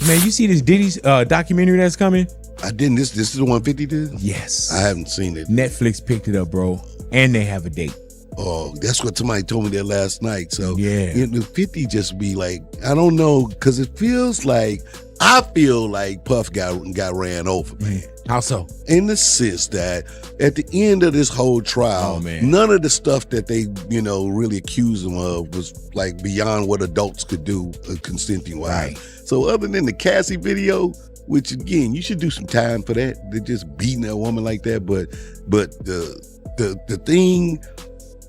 man, you see this Diddy's documentary that's coming? I didn't. This is the one 50 did? Yes. I haven't seen it. Netflix picked it up, bro. And they have a date. Oh, that's what somebody told me that last night. So yeah, you know, 50 just be like, I don't know, because it feels like, I feel like Puff got ran over, man. How so? In the sense that at the end of this whole trial, none of the stuff that they, you know, really accused him of was like beyond what adults could do consenting wise. Right. So other than the Cassie video, which again, you should do some time for that. They're just beating a woman like that. But the thing,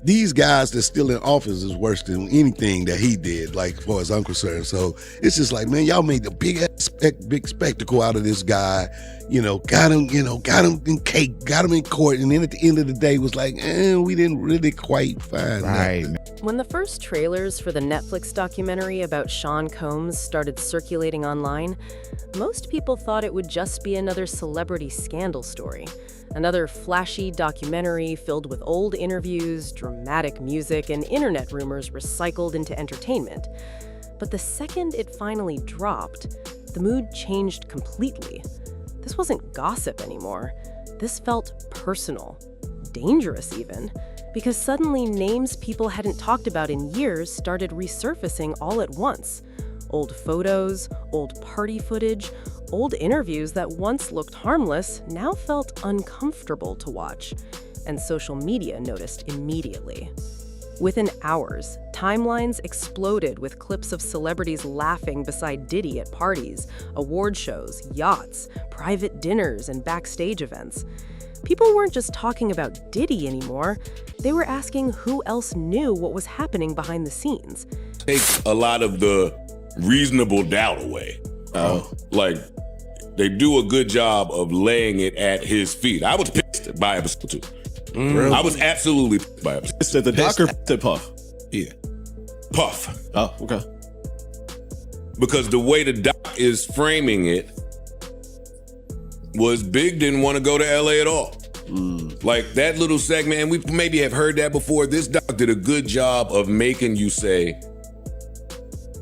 these guys that's still in office is worse than anything that he did, like as far as I'm concerned. So it's just like, man, y'all made the big spectacle out of this guy, got him in cake, got him in court, and then at the end of the day was like, we didn't really quite find nothing. When the first trailers for the Netflix documentary about Sean Combs started circulating online, most people thought it would just be another celebrity scandal story. Another flashy documentary filled with old interviews, dramatic music, and internet rumors recycled into entertainment. But the second it finally dropped, the mood changed completely. This wasn't gossip anymore. This felt personal, dangerous even, because suddenly names people hadn't talked about in years started resurfacing all at once. Old photos, old party footage, old interviews that once looked harmless now felt uncomfortable to watch, and social media noticed immediately. Within hours, timelines exploded with clips of celebrities laughing beside Diddy at parties, award shows, yachts, private dinners, and backstage events. People weren't just talking about Diddy anymore, they were asking who else knew what was happening behind the scenes. Take a lot of the reasonable doubt away. Like, they do a good job of laying it at his feet. I was pissed by episode 2. Really? I was absolutely pissed by episode 2. Pissed at the doc or pissed at Puff? Yeah. Puff. Oh, okay. Because the way the doc is framing it was Big didn't want to go to LA at all. Like that little segment, and we maybe have heard that before, this doc did a good job of making you say,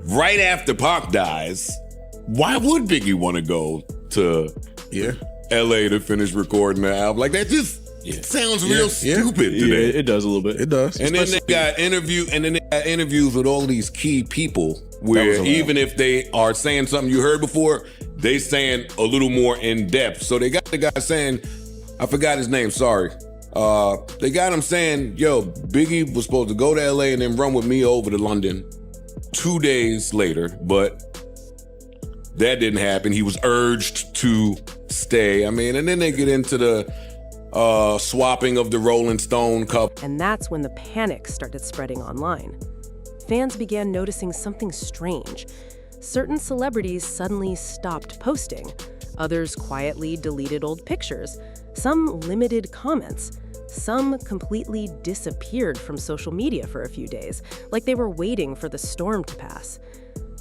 right after Pac dies, why would Biggie want to go to LA to finish recording the album? Like that just sounds real stupid today. It does a little bit. It does. And then they got interviews with all these key people where even if they are saying something you heard before, they saying a little more in depth. So they got the guy saying, I forgot his name, sorry. They got him saying, yo, Biggie was supposed to go to LA and then run with me over to London 2 days later, but that didn't happen. He was urged to stay. I mean, and then they get into the swapping of the Rolling Stone cup. And that's when the panic started spreading online. Fans began noticing something strange. Certain celebrities suddenly stopped posting. Others quietly deleted old pictures. Some limited comments. Some completely disappeared from social media for a few days, like they were waiting for the storm to pass.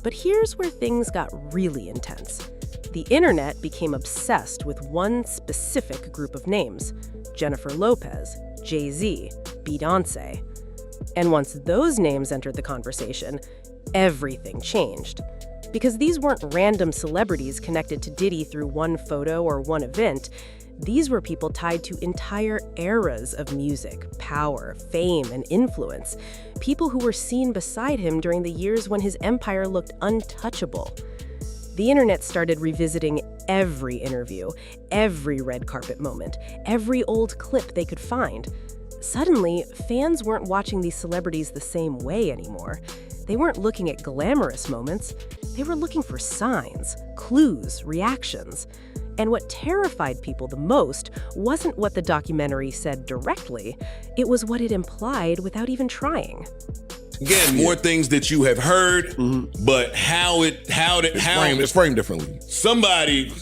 But here's where things got really intense. The internet became obsessed with one specific group of names: Jennifer Lopez, Jay-Z, Beyonce. And once those names entered the conversation, everything changed. Because these weren't random celebrities connected to Diddy through one photo or one event. These were people tied to entire eras of music, power, fame, and influence. People who were seen beside him during the years when his empire looked untouchable. The internet started revisiting every interview, every red carpet moment, every old clip they could find. Suddenly, fans weren't watching these celebrities the same way anymore. They weren't looking at glamorous moments. They were looking for signs, clues, reactions. And what terrified people the most wasn't what the documentary said directly, it was what it implied without even trying. Again, more things that you have heard, but it's framed differently. Somebody,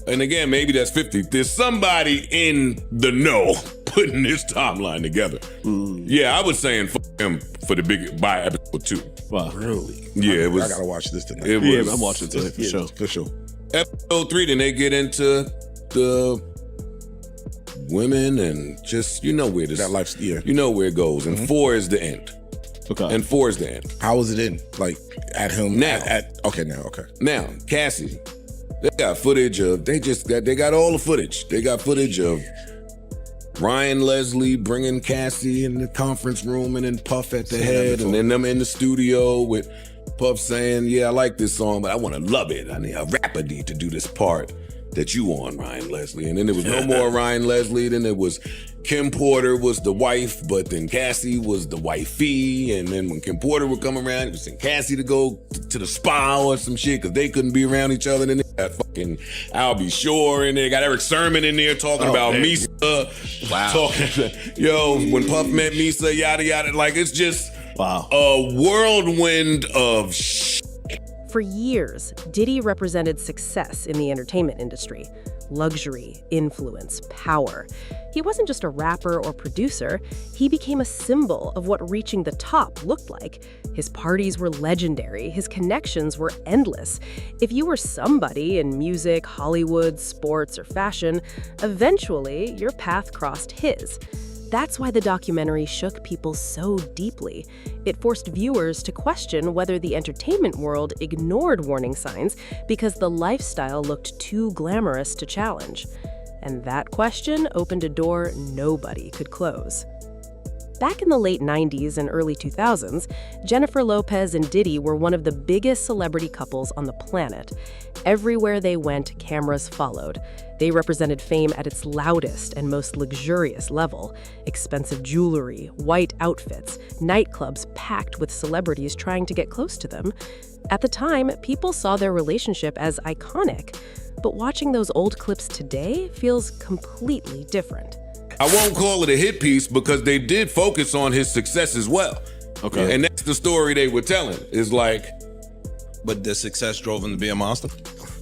and again, maybe that's 50, there's somebody in the know putting this timeline together. Yeah, I was saying fuck him for the big by episode 2. Wow. Really? Yeah, it was. I gotta watch this tonight. I'm watching today for sure. Episode 3, then they get into the women and just, you know where this, that life's, you know where it goes. And 4 is the end. Okay. And 4 is the end. How was it in? Like at him? Now. Okay, now, okay. Now, Cassie, They got footage of, they got all the footage. They got footage of Ryan Leslie bringing Cassie in the conference room and then Puff at the head, and then them in the studio with Puff saying, yeah, I like this song, but I want to love it. I need a rapper need to do this part that you on, Ryan Leslie. And then there was no more Ryan Leslie. Then there was Kim Porter was the wife, but then Cassie was the wifey. And then when Kim Porter would come around, it was send Cassie to go to the spa or some shit because they couldn't be around each other. And then they got fucking Albie Shore and they got Eric Sermon in there talking about Misa. Wow. Talking, when Puff met Misa, yada, yada. Like, it's just a whirlwind of shit. For years, Diddy represented success in the entertainment industry. Luxury, influence, power. He wasn't just a rapper or producer, he became a symbol of what reaching the top looked like. His parties were legendary, his connections were endless. If you were somebody in music, Hollywood, sports, or fashion, eventually your path crossed his. That's why the documentary shook people so deeply. It forced viewers to question whether the entertainment world ignored warning signs because the lifestyle looked too glamorous to challenge. And that question opened a door nobody could close. Back in the late 90s and early 2000s, Jennifer Lopez and Diddy were one of the biggest celebrity couples on the planet. Everywhere they went, cameras followed. They represented fame at its loudest and most luxurious level. Expensive jewelry, white outfits, nightclubs packed with celebrities trying to get close to them. At the time, people saw their relationship as iconic. But watching those old clips today feels completely different. I won't call it a hit piece because they did focus on his success as well. Okay. And that's the story they were telling. Is like, but the success drove him to be a monster?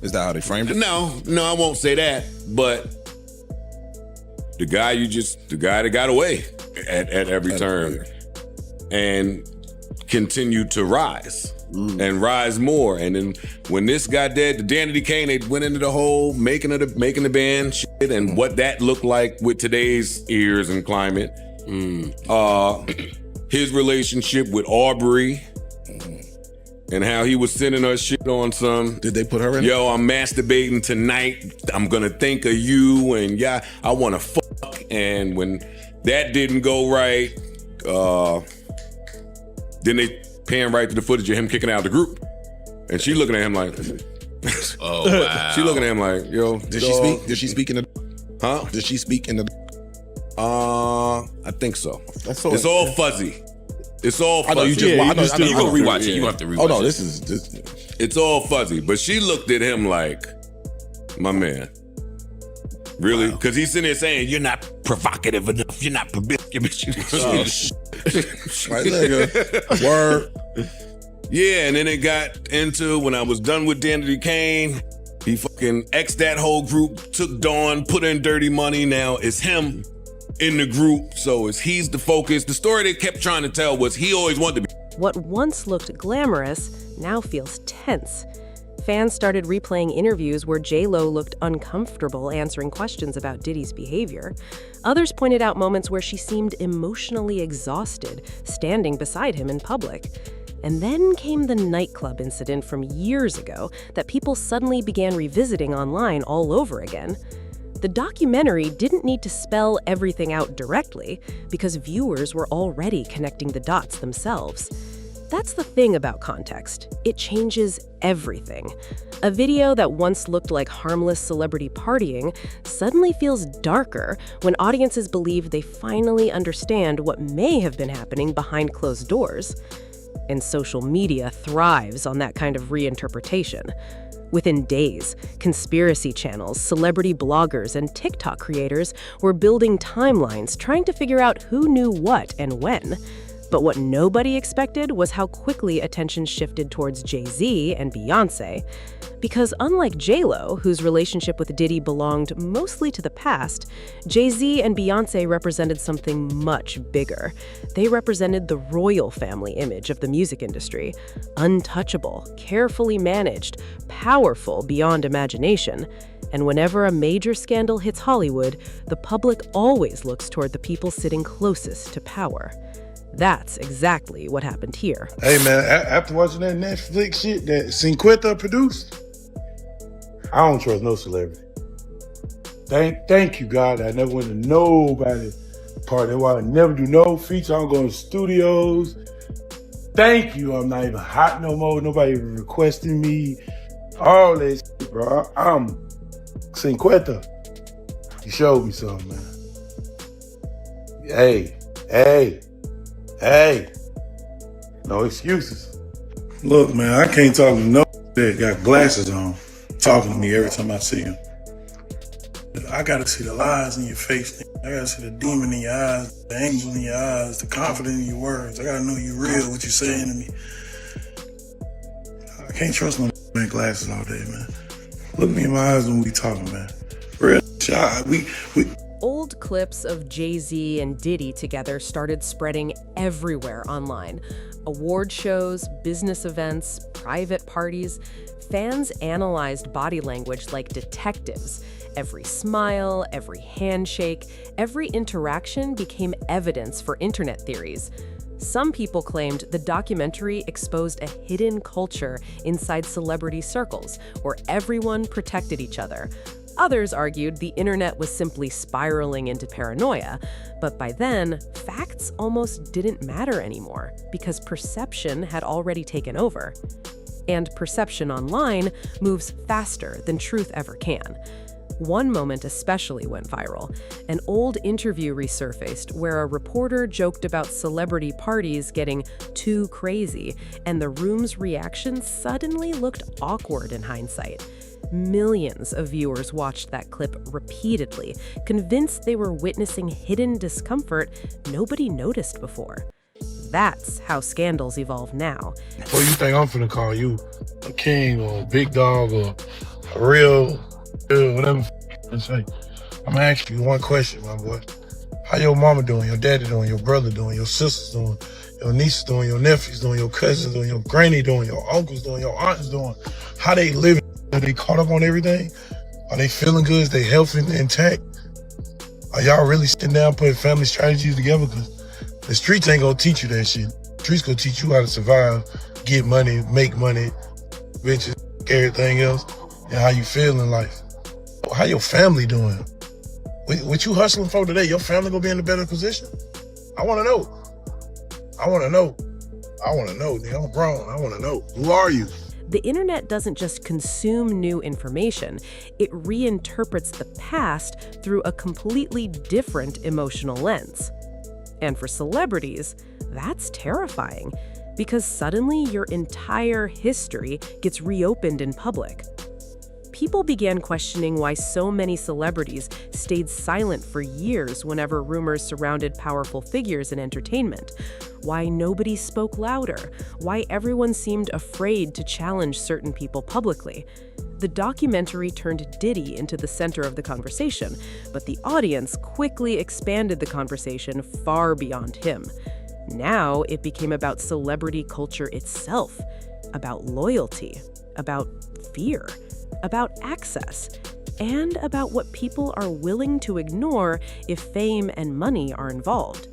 Is that how they framed it? No, I won't say that. But the guy that got away at every turn and continued to rise and rise more. And then when this got dead, the Danity Kane, they went into the whole making the band shit and what that looked like with today's ears and climate. His relationship with Aubrey and how he was sending her shit on some. Did they put her in? Yo, I'm masturbating tonight. I'm gonna think of you, and yeah, I wanna fuck. And when that didn't go right, then they pan right to the footage of him kicking out the group, and she looking at him like, oh wow. She looking at him like, yo, Did she speak? Did she speak in the? Huh? Did she speak in the? I think so. It's all fuzzy. It's all fuzzy. I know you just. I know You go rewatch it. You have to rewatch it. Oh no, this is. It's all fuzzy, but she looked at him like, my man. Really? Because he's sitting there saying, you're not provocative enough. You're not promiscuous. Right there, word. Yeah, and then it got into when I was done with Danity Kane, he fucking X'd that whole group, took Dawn, put in Dirty Money. Now it's him in the group, so he's the focus. The story they kept trying to tell was he always wanted to be. What once looked glamorous now feels tense. Fans started replaying interviews where J.Lo looked uncomfortable answering questions about Diddy's behavior. Others pointed out moments where she seemed emotionally exhausted, standing beside him in public. And then came the nightclub incident from years ago that people suddenly began revisiting online all over again. The documentary didn't need to spell everything out directly because viewers were already connecting the dots themselves. That's the thing about context. It changes everything. A video that once looked like harmless celebrity partying suddenly feels darker when audiences believe they finally understand what may have been happening behind closed doors. And social media thrives on that kind of reinterpretation. Within days, conspiracy channels, celebrity bloggers, and TikTok creators were building timelines trying to figure out who knew what and when. But what nobody expected was how quickly attention shifted towards Jay-Z and Beyonce. Because unlike J.Lo, whose relationship with Diddy belonged mostly to the past, Jay-Z and Beyonce represented something much bigger. They represented the royal family image of the music industry. Untouchable, carefully managed, powerful beyond imagination. And whenever a major scandal hits Hollywood, the public always looks toward the people sitting closest to power. That's exactly what happened here. Hey man, after watching that Netflix shit that Cinquetta produced, I don't trust no celebrity. Thank you, God. I never went to nobody's party. That's why I never do no features. I don't go to studios. Thank you. I'm not even hot no more. Nobody even requesting me. All that shit, bro. I'm cinquenta. You showed me something, man. Hey. No excuses. Look, man, I can't talk to no that got glasses on talking to me every time I see him. I gotta see the lies in your face. I gotta see the demon in your eyes, the angel in your eyes, the confidence in your words. I gotta know you real, what you're saying to me. I can't trust no man glasses all day, man. Look me in my eyes when we talking, man. Real shot. We Old clips of Jay-Z and Diddy together started spreading everywhere online. Award shows, business events, private parties. Fans analyzed body language like detectives. Every smile, every handshake, every interaction became evidence for internet theories. Some people claimed the documentary exposed a hidden culture inside celebrity circles where everyone protected each other. Others argued the internet was simply spiraling into paranoia, but by then, facts almost didn't matter anymore because perception had already taken over. And perception online moves faster than truth ever can. One moment especially went viral. An old interview resurfaced where a reporter joked about celebrity parties getting too crazy, and the room's reaction suddenly looked awkward in hindsight. Millions of viewers watched that clip repeatedly, convinced they were witnessing hidden discomfort nobody noticed before. That's how scandals evolve now. What do you think I'm finna call you? A king or a big dog or a real, whatever you say. I'm gonna ask you one question, my boy. How your mama doing, your daddy doing, your brother doing, your sisters doing, your nieces doing, your nephews doing, your cousins doing, your granny doing, your uncles doing, your aunts doing? How they living? Are they caught up on everything? Are they feeling good? Is they healthy and intact? Are y'all really sitting down putting family strategies together? Because the streets ain't gonna teach you that shit. The streets gonna teach you how to survive, get money, make money, bitches, everything else, and how you feel in life. How your family doing? What you hustling for today? Your family gonna be in a better position? I wanna know. Nigga, I'm grown. I wanna know. Who are you? The internet doesn't just consume new information, it reinterprets the past through a completely different emotional lens. And for celebrities, that's terrifying, because suddenly your entire history gets reopened in public. People began questioning why so many celebrities stayed silent for years whenever rumors surrounded powerful figures in entertainment, why nobody spoke louder, why everyone seemed afraid to challenge certain people publicly. The documentary turned Diddy into the center of the conversation, but the audience quickly expanded the conversation far beyond him. Now it became about celebrity culture itself, about loyalty, about fear, about access, and about what people are willing to ignore if fame and money are involved.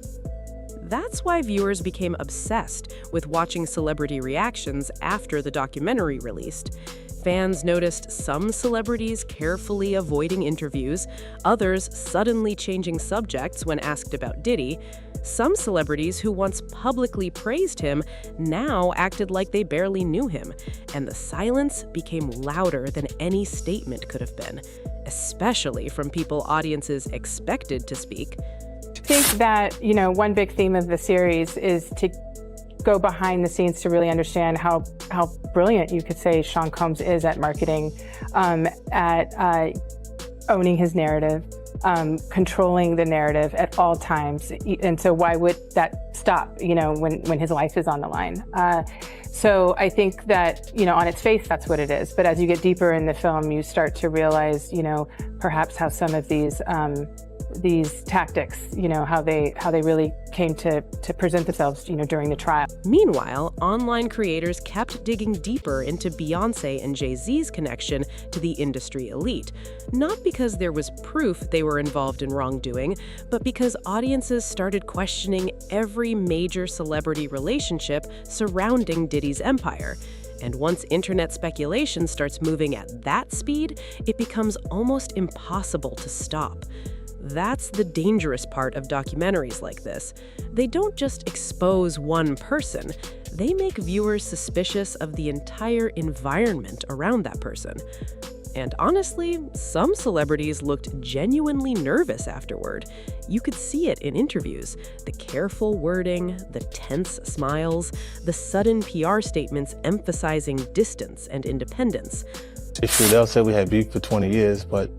That's why viewers became obsessed with watching celebrity reactions after the documentary released. Fans noticed some celebrities carefully avoiding interviews, others suddenly changing subjects when asked about Diddy. Some celebrities who once publicly praised him now acted like they barely knew him, and the silence became louder than any statement could have been, especially from people audiences expected to speak. I think that, one big theme of the series is to go behind the scenes to really understand how brilliant you could say Sean Combs is at marketing, at owning his narrative, controlling the narrative at all times. And so why would that stop, when his life is on the line? So I think that, on its face, that's what it is. But as you get deeper in the film, you start to realize, perhaps how some of these tactics, how they really came to present themselves, during the trial. Meanwhile, online creators kept digging deeper into Beyonce and Jay-Z's connection to the industry elite, not because there was proof they were involved in wrongdoing, but because audiences started questioning every major celebrity relationship surrounding Diddy's empire. And once internet speculation starts moving at that speed, it becomes almost impossible to stop. That's the dangerous part of documentaries like this. They don't just expose one person, they make viewers suspicious of the entire environment around that person. And honestly, some celebrities looked genuinely nervous afterward. You could see it in interviews. The careful wording, the tense smiles, the sudden PR statements emphasizing distance and independence. They'll say we had beef for 20 years, but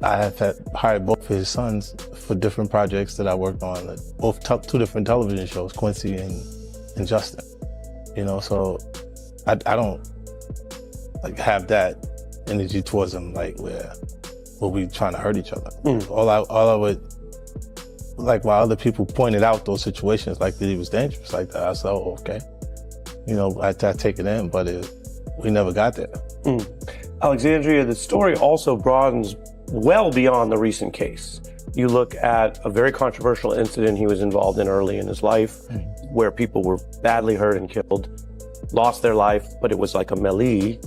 I have hired both of his sons for different projects that I worked on, both two different television shows, Quincy and Justin. So I don't have that energy towards them, where we'll be trying to hurt each other. All I would, while other people pointed out those situations, that he was dangerous like that, I said, oh, okay. I take it in, but we never got there. Alexandria, the story also broadens well beyond the recent case. You look at a very controversial incident he was involved in early in his life, where people were badly hurt and killed, lost their life, but it was like a melee,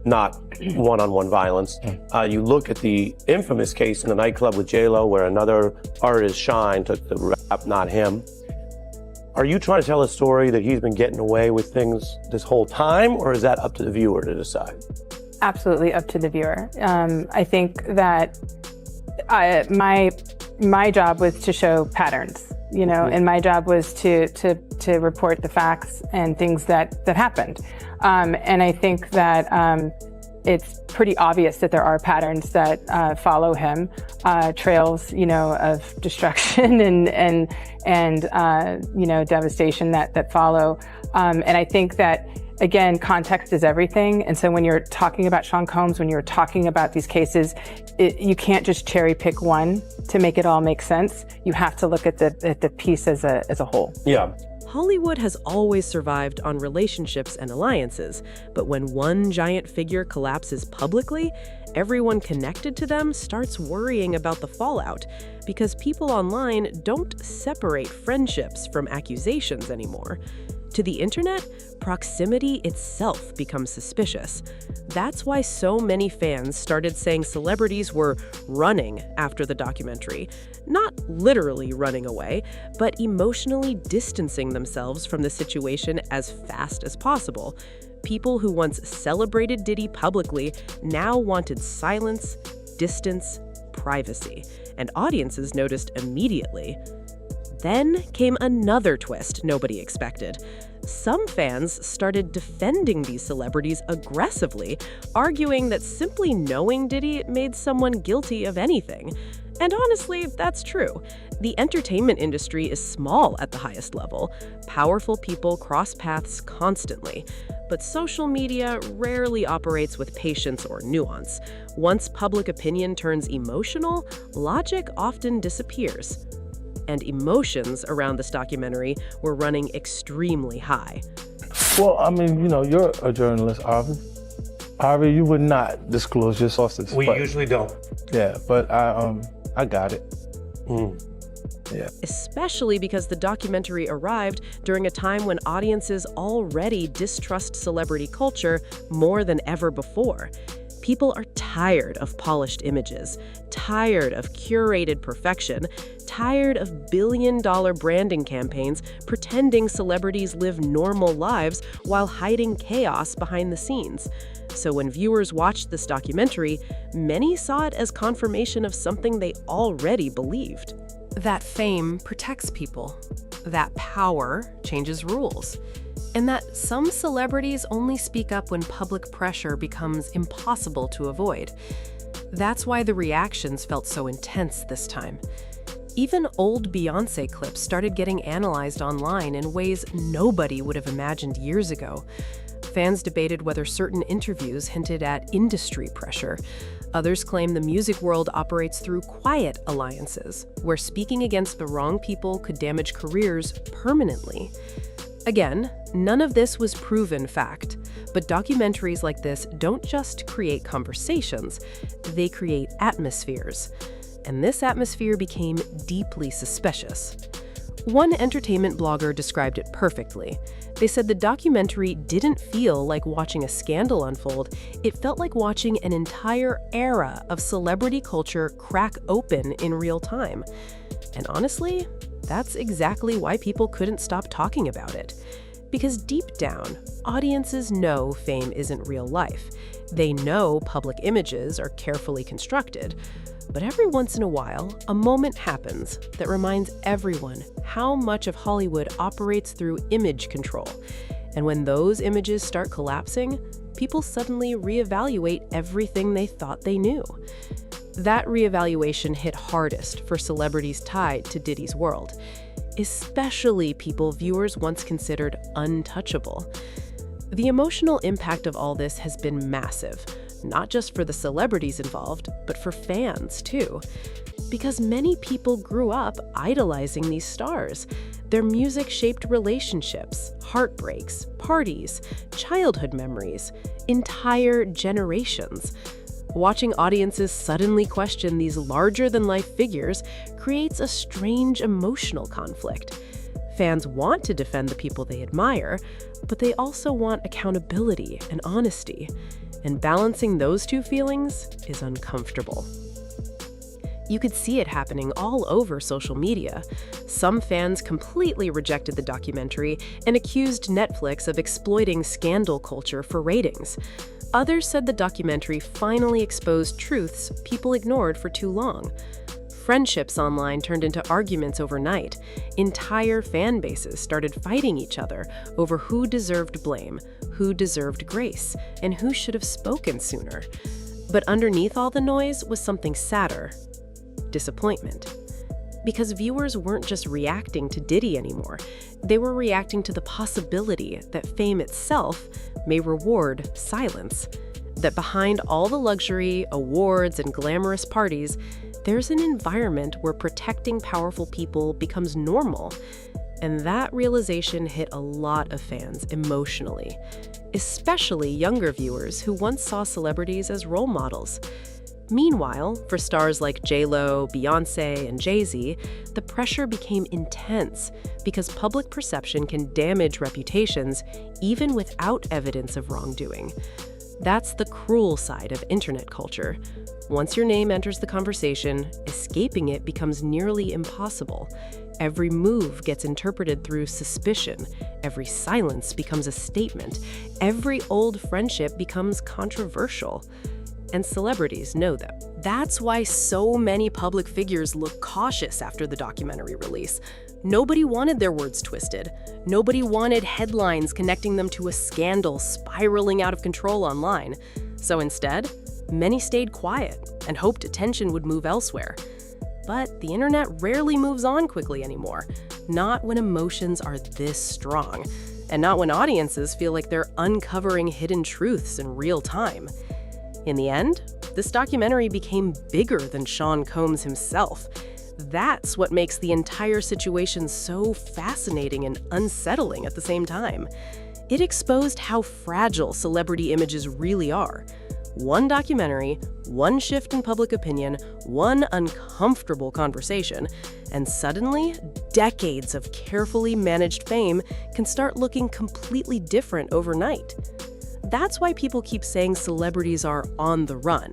not one-on-one violence. You look at the infamous case in the nightclub with J.Lo, where another artist, Shine, took the rap, not him. Are you trying to tell a story that he's been getting away with things this whole time, or is that up to the viewer to decide? Absolutely up to the viewer. I think that my job was to show patterns, and my job was to report the facts and things that happened. And I think that it's pretty obvious that there are patterns that follow him, trails, of destruction and devastation that follow. And I think that, again, context is everything. And so when you're talking about Sean Combs, when you're talking about these cases, you can't just cherry pick one to make it all make sense. You have to look at the piece as a whole. Yeah. Hollywood has always survived on relationships and alliances, but when one giant figure collapses publicly, everyone connected to them starts worrying about the fallout, because people online don't separate friendships from accusations anymore. To the internet, proximity itself becomes suspicious. That's why so many fans started saying celebrities were running after the documentary. Not literally running away, but emotionally distancing themselves from the situation as fast as possible. People who once celebrated Diddy publicly now wanted silence, distance, privacy, and audiences noticed immediately. Then came another twist nobody expected. Some fans started defending these celebrities aggressively, arguing that simply knowing Diddy made someone guilty of anything. And honestly, that's true. The entertainment industry is small at the highest level. Powerful people cross paths constantly. But social media rarely operates with patience or nuance. Once public opinion turns emotional, logic often disappears. And emotions around this documentary were running extremely high. Well, you're a journalist, Harvey, you would not disclose your sources. We usually don't. Yeah, but I got it. Yeah. Especially because the documentary arrived during a time when audiences already distrust celebrity culture more than ever before. People are tired of polished images, tired of curated perfection, tired of billion-dollar branding campaigns pretending celebrities live normal lives while hiding chaos behind the scenes. So when viewers watched this documentary, many saw it as confirmation of something they already believed. That fame protects people. That power changes rules. And that some celebrities only speak up when public pressure becomes impossible to avoid. That's why the reactions felt so intense this time. Even old Beyonce clips started getting analyzed online in ways nobody would have imagined years ago. Fans debated whether certain interviews hinted at industry pressure. Others claim the music world operates through quiet alliances, where speaking against the wrong people could damage careers permanently. Again, none of this was proven fact, but documentaries like this don't just create conversations, they create atmospheres. And this atmosphere became deeply suspicious. One entertainment blogger described it perfectly. They said the documentary didn't feel like watching a scandal unfold, it felt like watching an entire era of celebrity culture crack open in real time. And honestly, that's exactly why people couldn't stop talking about it. Because deep down, audiences know fame isn't real life. They know public images are carefully constructed. But every once in a while, a moment happens that reminds everyone how much of Hollywood operates through image control. And when those images start collapsing, people suddenly reevaluate everything they thought they knew. That reevaluation hit hardest for celebrities tied to Diddy's world, especially people viewers once considered untouchable. The emotional impact of all this has been massive, not just for the celebrities involved, but for fans too. Because many people grew up idolizing these stars. Their music shaped relationships, heartbreaks, parties, childhood memories, entire generations. Watching audiences suddenly question these larger-than-life figures creates a strange emotional conflict. Fans want to defend the people they admire, but they also want accountability and honesty. And balancing those two feelings is uncomfortable. You could see it happening all over social media. Some fans completely rejected the documentary and accused Netflix of exploiting scandal culture for ratings. Others said the documentary finally exposed truths people ignored for too long. Friendships online turned into arguments overnight. Entire fan bases started fighting each other over who deserved blame, who deserved grace, and who should have spoken sooner. But underneath all the noise was something sadder: disappointment. Because viewers weren't just reacting to Diddy anymore, they were reacting to the possibility that fame itself may reward silence. That behind all the luxury, awards, and glamorous parties, there's an environment where protecting powerful people becomes normal. And that realization hit a lot of fans emotionally, especially younger viewers who once saw celebrities as role models. Meanwhile, for stars like J.Lo, Beyonce, and Jay-Z, the pressure became intense because public perception can damage reputations even without evidence of wrongdoing. That's the cruel side of internet culture. Once your name enters the conversation, escaping it becomes nearly impossible. Every move gets interpreted through suspicion. Every silence becomes a statement. Every old friendship becomes controversial. And celebrities know them. That's why so many public figures look cautious after the documentary release. Nobody wanted their words twisted. Nobody wanted headlines connecting them to a scandal spiraling out of control online. So instead, many stayed quiet and hoped attention would move elsewhere. But the internet rarely moves on quickly anymore, not when emotions are this strong, and not when audiences feel like they're uncovering hidden truths in real time. In the end, this documentary became bigger than Sean Combs himself. That's what makes the entire situation so fascinating and unsettling at the same time. It exposed how fragile celebrity images really are. One documentary, one shift in public opinion, one uncomfortable conversation, and suddenly, decades of carefully managed fame can start looking completely different overnight. That's why people keep saying celebrities are on the run.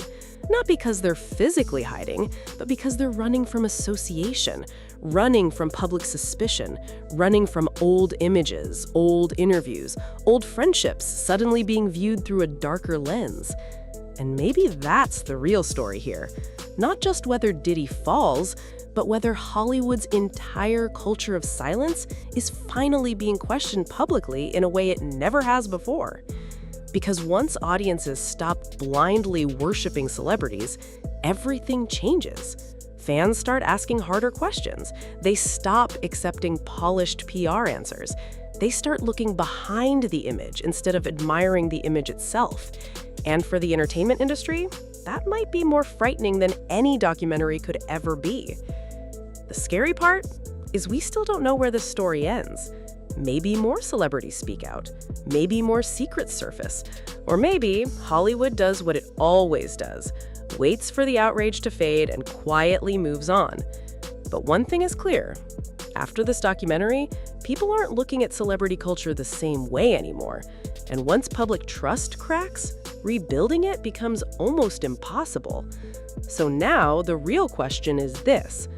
Not because they're physically hiding, but because they're running from association, running from public suspicion, running from old images, old interviews, old friendships suddenly being viewed through a darker lens. And maybe that's the real story here. Not just whether Diddy falls, but whether Hollywood's entire culture of silence is finally being questioned publicly in a way it never has before. Because once audiences stop blindly worshiping celebrities, everything changes. Fans start asking harder questions. They stop accepting polished PR answers. They start looking behind the image instead of admiring the image itself. And for the entertainment industry, that might be more frightening than any documentary could ever be. The scary part is we still don't know where this story ends. Maybe more celebrities speak out. Maybe more secrets surface. Or maybe Hollywood does what it always does, waits for the outrage to fade and quietly moves on. But one thing is clear, After this documentary, people aren't looking at celebrity culture the same way anymore. And once public trust cracks, rebuilding it becomes almost impossible. So now the real question is this: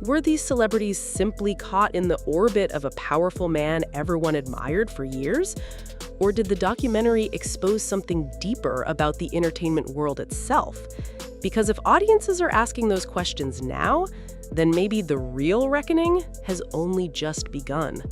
were these celebrities simply caught in the orbit of a powerful man everyone admired for years? Or did the documentary expose something deeper about the entertainment world itself? Because if audiences are asking those questions now, then maybe the real reckoning has only just begun.